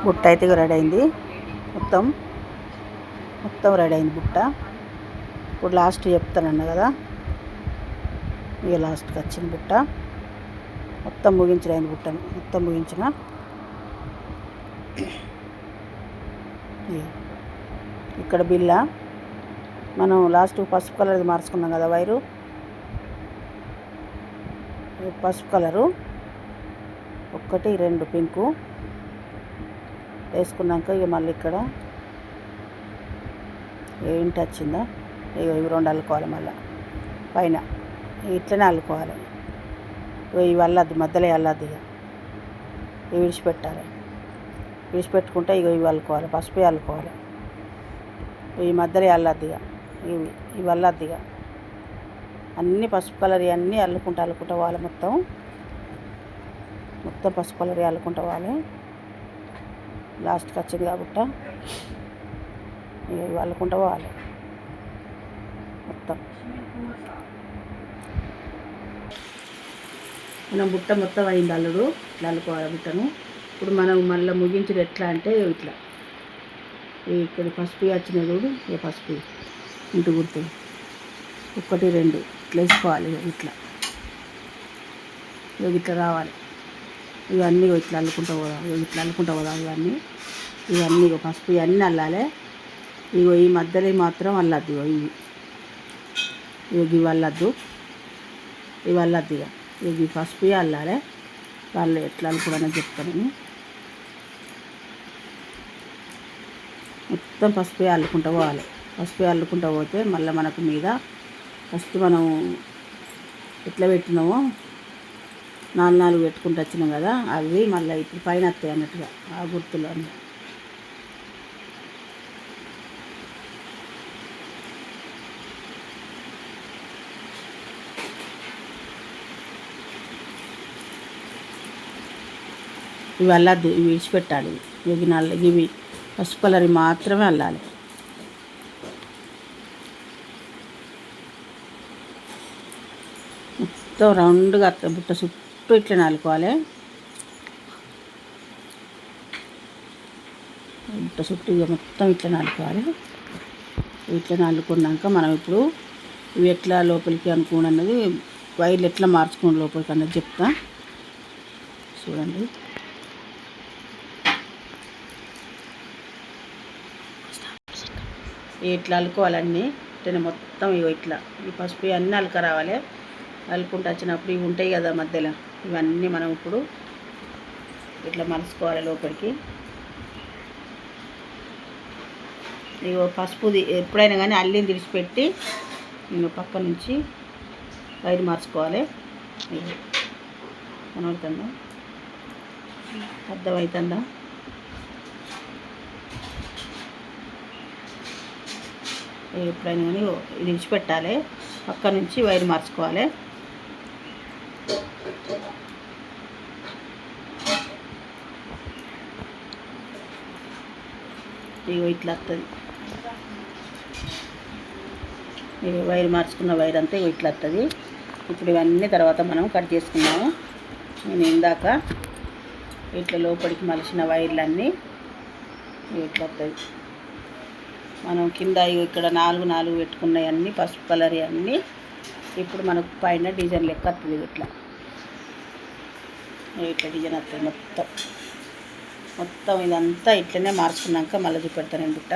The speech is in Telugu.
బుట్ట అయితే రెడీ అయింది. మొత్తం మొత్తం రెడీ అయింది బుట్ట. ఇప్పుడు లాస్ట్ చెప్తానన్నా కదా, ఇక లాస్ట్కి వచ్చింది బుట్ట. మొత్తం ముగించిన అయింది బుట్టను, మొత్తం ముగించిన. ఇక్కడ బిల్ల మనం లాస్ట్ పసుపు కలర్ది మార్చుకున్నాం కదా వైరు, పసుపు కలరు 1 2 పింకు వేసుకున్నాక ఇక మళ్ళీ ఇక్కడ ఏంటి వచ్చిందా, ఇవి 2 అల్లుకోవాలి. మళ్ళీ పైన ఇట్లనే అల్లుకోవాలి. ఇవి అల్లద్దు, మధ్యలో అల్లద్దు. ఇవి విడిచిపెట్టాలి. విడిచిపెట్టుకుంటే ఇక ఇవి అల్లుకోవాలి, పసుపు అల్లుకోవాలి. ఈ మధ్యలో అల్లద్దు. ఇవి అల్లద్దు. అన్నీ పసుపు కలర్ అన్నీ అల్లుకుంటా పోవాలి. మొత్తం పసుపు కలర్ అల్లుకుంటా పోవాలి. లాస్ట్కి వచ్చింది కాబట్టి ఇవి అల్లుకుంటా పోవాలి మొత్తం. మనం బుట్ట మొత్తం అయింది అల్లుడు. ఇట్లా అల్లుకోవాలి బుట్టను. ఇప్పుడు మనం మళ్ళీ ముగించుడు ఎట్లా అంటే ఇట్లా ఇక్కడ పసుపు వచ్చిన చూడు, ఇక పసుపు ఇంటి గుర్తు 1 2 ఇట్లా వేసుకోవాలి. ఇట్లా ఇట్లా రావాలి. ఇవన్నీ ఇట్లా అల్లుకుంటూ పోదాం. ఇట్లా అల్లుకుంటూ పోదాం. ఇవన్నీ పసుపు ఇవన్నీ అల్లాలి. ఇగో ఈ మధ్యలో మాత్రం అల్లద్దు. ఇవి అల్లద్దు, ఇవి అల్లద్దు. ఇవి పసుపు అల్లాలి. వాళ్ళు ఎట్లా అల్లుకోవడానికి చెప్తాను నేను. మొత్తం పసుపు అల్లుకుంటూ పోవాలి. పసుపు అల్లుకుంటూ పోతే మళ్ళీ మనకు మీద ఫస్ట్ మనం ఎట్లా పెట్టినామో 4 పెట్టుకుంటూ వచ్చినాం కదా, అవి మళ్ళీ ఇప్పుడు పైన వస్తాయి అన్నట్టుగా ఆ గుర్తులు అన్నీ. ఇవి అల్లద్దు, ఇవి విడిచిపెట్టాలి. ఇవి పసుపు కలర్ మాత్రమే అల్లాలి. మొత్తం రౌండ్గా బుట్ట చుట్టూ ఇట్లా నలుకోవాలి. బుట్ట చుట్టూ ఇక మొత్తం ఇట్లా నలుకోవాలి. ఇట్లా నలుకున్నాక మనం ఇప్పుడు ఇవి ఎట్లా లోపలికి అనుకున్నది, వైర్లు ఎట్లా మార్చుకుని లోపలికి అన్నది చెప్తా చూడండి. ఇట్లా అల్లుకోవాలన్నీ. ఇట్లా మొత్తం ఇట్లా ఈ పసుపు అన్నీ అల్లుక రావాలి. అల్లుకుంటూ వచ్చినప్పుడు ఇవి ఉంటాయి కదా మధ్యలో, ఇవన్నీ మనం ఇప్పుడు ఇట్లా మలుచుకోవాలి లోపలికి. ఇగో పసుపుది ఎప్పుడైనా కానీ అల్లిని విడిచిపెట్టి నేను పక్క నుంచి వైర్ మార్చుకోవాలి. కనబడుతుందా, అర్థమవుతుందా? ఎప్పుడైనా కానీ ఇది విడిచిపెట్టాలి, పక్క నుంచి వైర్ మార్చుకోవాలి. ఇగో ఇట్లా వస్తుంది. ఇవి వైర్ మార్చుకున్న వైర్ అంతా ఇట్లా వస్తుంది. ఇప్పుడు ఇవన్నీ తర్వాత మనం కట్ చేసుకున్నాము. నేను ఇందాక ఇట్లా లోపలికి మలిచిన వైర్లన్నీ ఇట్లా వస్తుంది. మనం కింద ఇక్కడ 4 పెట్టుకున్నవన్నీ పసుపు కలర్ అన్నీ ఇప్పుడు మనకు పైన డిజైన్ లెక్క వస్తుంది. ఇట్లా డిజైన్ వస్తుంది. మొత్తం ఇదంతా ఇట్లనే మార్చుకున్నాక మళ్ళీ చూపెడతాను బుట్ట.